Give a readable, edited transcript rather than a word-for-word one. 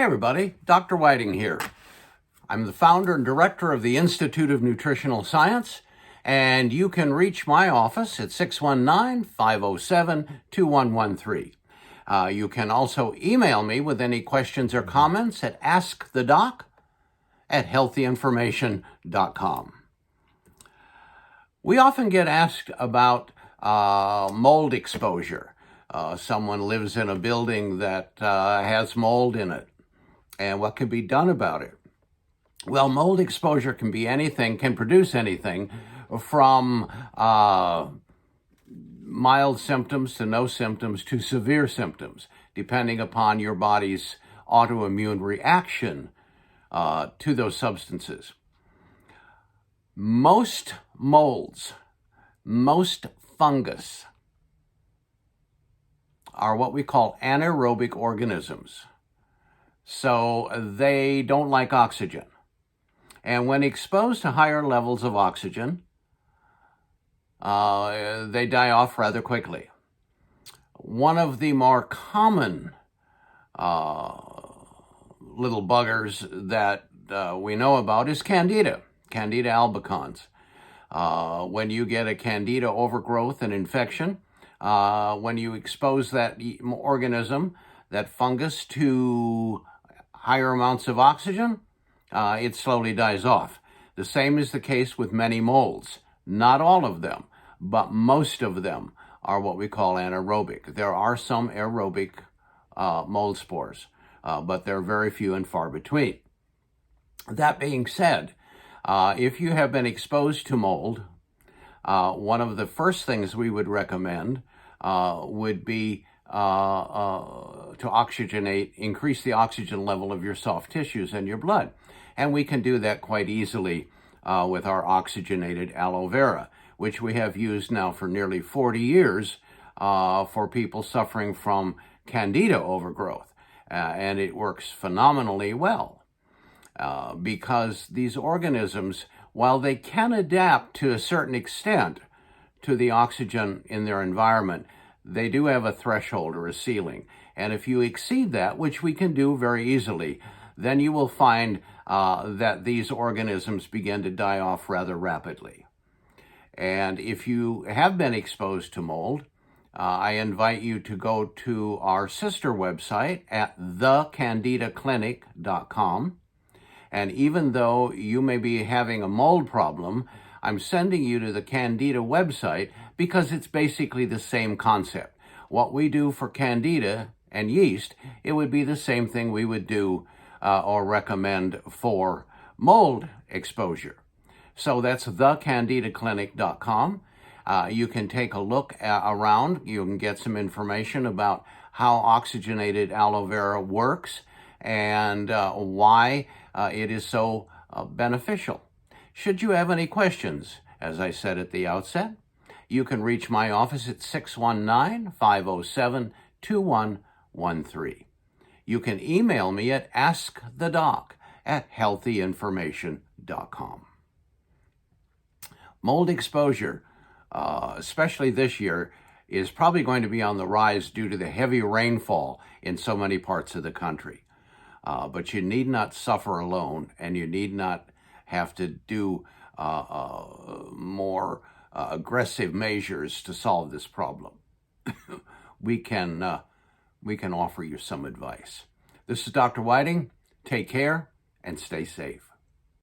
Hey everybody, Dr. Whiting here. I'm the founder and director of the Institute of Nutritional Science, and you can reach my office at 619-507-2113. You can also email me with any questions or comments at askthedoc@healthyinformation.com. We often get asked about mold exposure. Someone lives in a building that has mold in it, and what can be done about it? Well, mold exposure can be anything, can produce anything from mild symptoms to no symptoms to severe symptoms, depending upon your body's autoimmune reaction to those substances. Most molds, most fungus are what we call anaerobic organisms. So they don't like oxygen. And when exposed to higher levels of oxygen, they die off rather quickly. One of the more common little buggers that we know about is Candida, Candida albicans. When you get a Candida overgrowth and infection, when you expose that organism, that fungus, to higher amounts of oxygen, it slowly dies off. The same is the case with many molds. Not all of them, but most of them are what we call anaerobic. There are some aerobic mold spores, but they're very few and far between. That being said, if you have been exposed to mold, one of the first things we would recommend would be to oxygenate, increase the oxygen level of your soft tissues and your blood. And we can do that quite easily with our oxygenated aloe vera, which we have used now for nearly 40 years for people suffering from Candida overgrowth. And it works phenomenally well because these organisms, while they can adapt to a certain extent to the oxygen in their environment, they do have a threshold or a ceiling. And if you exceed that, which we can do very easily, then you will find that these organisms begin to die off rather rapidly. And if you have been exposed to mold, I invite you to go to our sister website at thecandidaclinic.com. And even though you may be having a mold problem, I'm sending you to the Candida website because it's basically the same concept. What we do for Candida and yeast, it would be the same thing we would do or recommend for mold exposure. So that's thecandidaclinic.com. You can take a look around. You can get some information about how oxygenated aloe vera works and why it is so beneficial. Should you have any questions, as I said at the outset, you can reach my office at 619-507-2113. You can email me at askthedoc@healthyinformation.com. Mold exposure, especially this year, is probably going to be on the rise due to the heavy rainfall in so many parts of the country. But you need not suffer alone, and you need not have to do more aggressive measures to solve this problem. we can offer you some advice. This is Dr. Whiting. Take care and stay safe.